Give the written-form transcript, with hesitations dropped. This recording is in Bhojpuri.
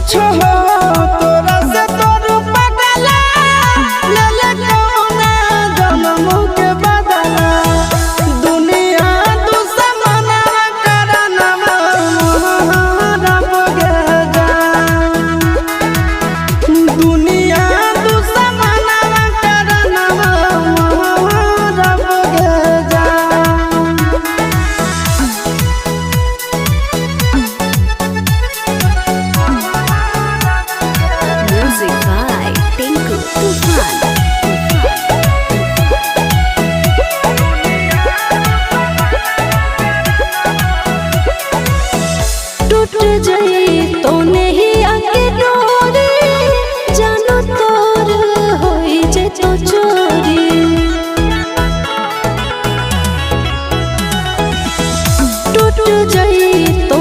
कुछ हो तोरा से तोर पगला ले ले कौना जन्म के बदला दुनिया दुश्मना करना रब गे जान दुनिया दुश्मना करना रब गे जान। Music by Tinku Tufan. टूट जाए तो नहीं आके डोरी जानो तोर होई जे तो चोरी टूट जाए तो